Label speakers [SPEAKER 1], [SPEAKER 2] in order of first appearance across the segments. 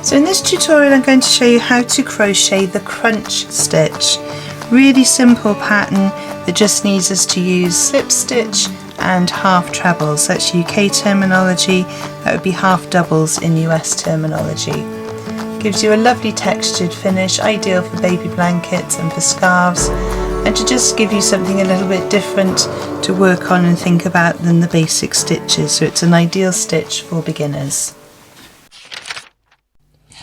[SPEAKER 1] So in this tutorial I'm going to show you how to crochet the crunch stitch. Really simple pattern that just needs us to use slip stitch and half trebles. That's UK terminology, that would be half doubles in US terminology. Gives you a lovely textured finish, ideal for baby blankets and for scarves, and to just give you something a little bit different to work on and think about than the basic stitches. So it's an ideal stitch for beginners.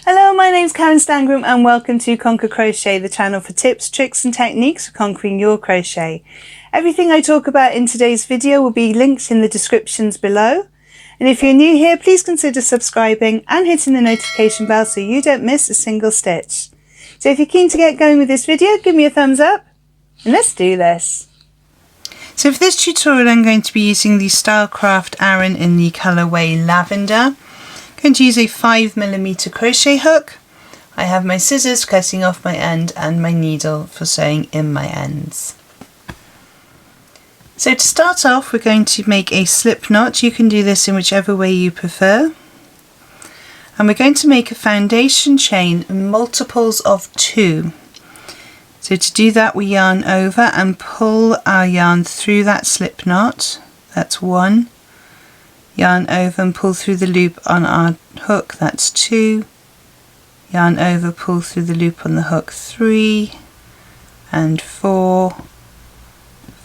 [SPEAKER 1] Hello, my name's Karen Stangram and welcome to Conquer Crochet, the channel for tips, tricks and techniques for conquering your crochet. Everything I talk about in today's video will be linked in the descriptions below. And if you're new here, please consider subscribing and hitting the notification bell so you don't miss a single stitch. So if you're keen to get going with this video, give me a thumbs up and let's do this. So for this tutorial I'm going to be using the Stylecraft Aran in the colourway Lavender. I'm going to use a 5mm crochet hook. I have my scissors cutting off my end and my needle for sewing in my ends. So to start off we're going to make a slip knot. You can do this in whichever way you prefer. And we're going to make a foundation chain in multiples of 2. So to do that we yarn over and pull our yarn through that slip knot. That's 1. Yarn over and pull through the loop on our hook, that's 2. Yarn over, pull through the loop on the hook, 3 and 4,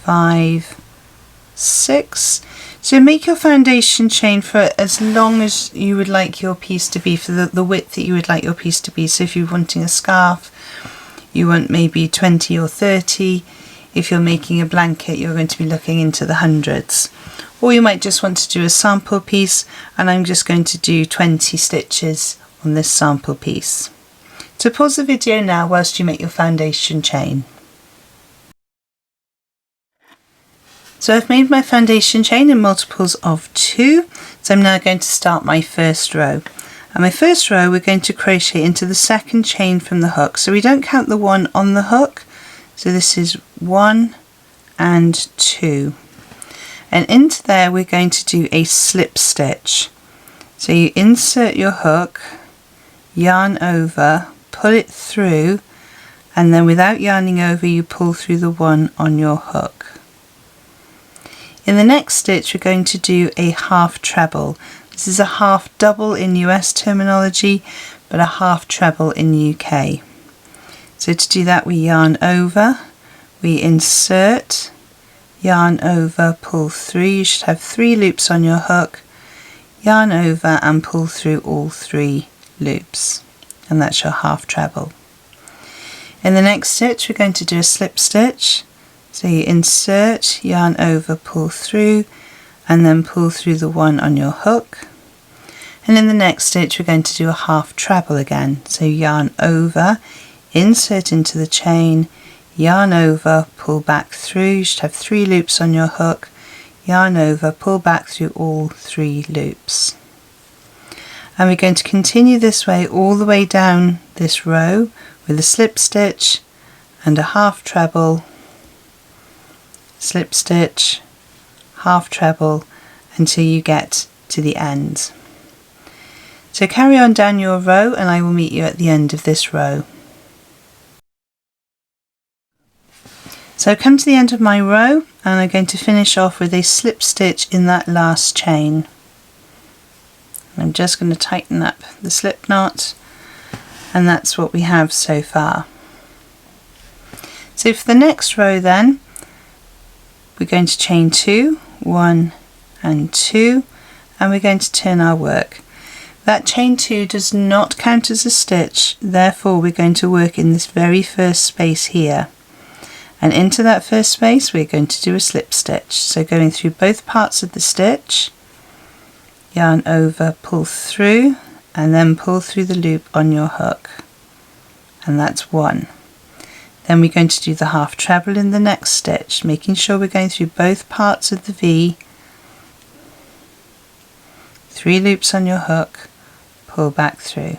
[SPEAKER 1] 5, 6. So make your foundation chain for as long as you would like your piece to be, for the width that you would like your piece to be. So if you're wanting a scarf, you want maybe 20 or 30. If you're making a blanket, you're going to be looking into the hundreds. Or you might just want to do a sample piece, and I'm just going to do 20 stitches on this sample piece. So pause the video now whilst you make your foundation chain. So I've made my foundation chain in multiples of 2, so I'm now going to start my first row. And my first row we're going to crochet into the second chain from the hook, so we don't count the one on the hook, so this is 1 and 2. And into there we're going to do a slip stitch. So you insert your hook, yarn over, pull it through, and then without yarning over you pull through the one on your hook. In the next stitch we're going to do a half treble. This is a half double in US terminology, but a half treble in UK. So to do that we yarn over, we insert, yarn over, pull through. You should have 3 loops on your hook, yarn over and pull through all 3 loops, and that's your half treble. In the next stitch we're going to do a slip stitch. So you insert, yarn over, pull through, and then pull through the one on your hook. And in the next stitch we're going to do a half treble again. So yarn over, insert into the chain, yarn over, pull back through. You should have 3 loops on your hook, yarn over, pull back through all 3 loops. And we're going to continue this way all the way down this row with a slip stitch and a half treble, slip stitch, half treble until you get to the end. So carry on down your row and I will meet you at the end of this row. So I've come to the end of my row and I'm going to finish off with a slip stitch in that last chain. I'm just going to tighten up the slip knot, and that's what we have so far. So for the next row then we're going to chain 2, 1 and 2, and we're going to turn our work. That chain 2 does not count as a stitch, therefore we're going to work in this very first space here. And into that first space we're going to do a slip stitch. So going through both parts of the stitch, yarn over, pull through, and then pull through the loop on your hook. And that's 1. Then we're going to do the half treble in the next stitch, making sure we're going through both parts of the V, 3 loops on your hook, pull back through.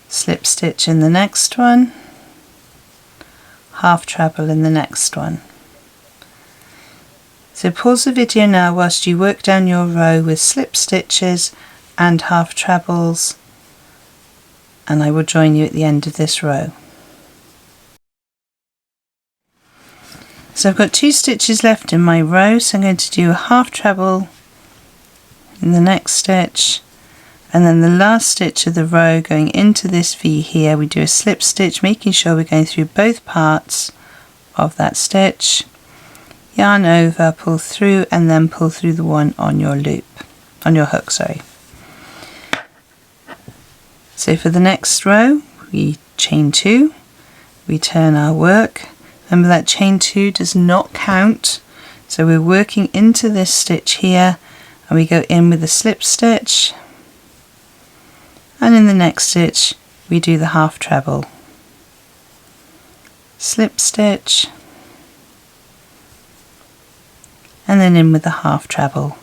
[SPEAKER 1] Slip stitch in the next one, half treble in the next one. So pause the video now whilst you work down your row with slip stitches and half trebles and I will join you at the end of this row. So I've got 2 stitches left in my row, so I'm going to do a half treble in the next stitch, and then the last stitch of the row going into this V here, we do a slip stitch, making sure we're going through both parts of that stitch, yarn over, pull through, and then pull through the one on your loop, on your hook, sorry. So for the next row, we chain 2, we turn our work. Remember that chain 2 does not count, so we're working into this stitch here, and we go in with a slip stitch, and in the next stitch we do the half treble, slip stitch, and then in with the half treble,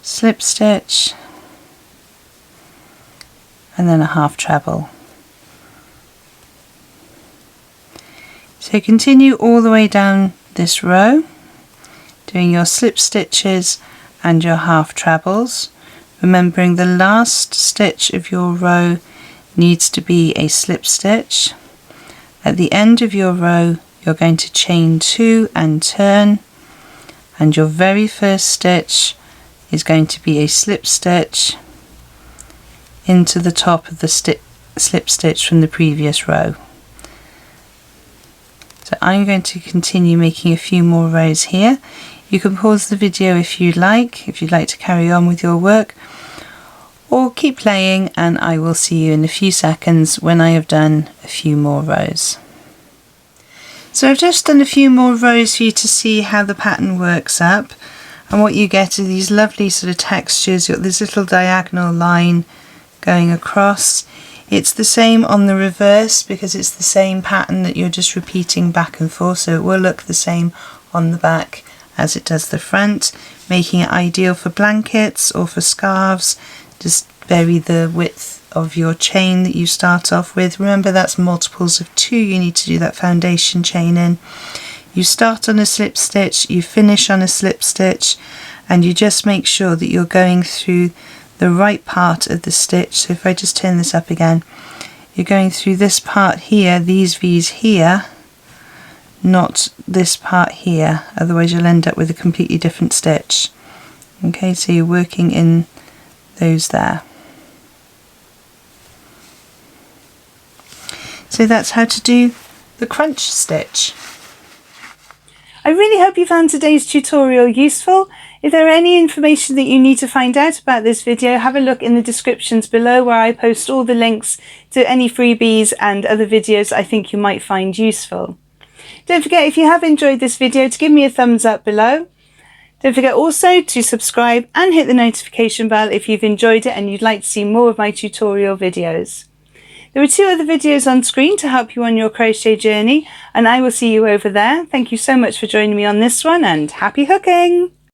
[SPEAKER 1] slip stitch, and then a half treble. So continue all the way down this row, doing your slip stitches and your half trebles, remembering the last stitch of your row needs to be a slip stitch. At the end of your row you're going to chain 2 and turn, and your very first stitch is going to be a slip stitch into the top of the slip stitch from the previous row. So I'm going to continue making a few more rows here. You can pause the video if you'd like to carry on with your work, or keep playing, and I will see you in a few seconds when I have done a few more rows. So I've just done a few more rows for you to see how the pattern works up, and what you get are these lovely sort of textures. You've got this little diagonal line going across. It's the same on the reverse because it's the same pattern that you're just repeating back and forth, so it will look the same on the back as it does the front, making it ideal for blankets or for scarves. Just vary the width of your chain that you start off with. Remember, that's multiples of 2 you need to do that foundation chain in. You start on a slip stitch, you finish on a slip stitch, and you just make sure that you're going through the right part of the stitch. So if I just turn this up again, you're going through this part here, these V's here, not this part here, otherwise you'll end up with a completely different stitch. Okay, so you're working in those there. So that's how to do the crunch stitch. I really hope you found today's tutorial useful. If there are any information that you need to find out about this video, have a look in the descriptions below, where I post all the links to any freebies and other videos I think you might find useful. Don't forget, if you have enjoyed this video, to give me a thumbs up below. Don't forget also to subscribe and hit the notification bell if you've enjoyed it and you'd like to see more of my tutorial videos. There are 2 other videos on screen to help you on your crochet journey, and I will see you over there. Thank you so much for joining me on this one, and happy hooking!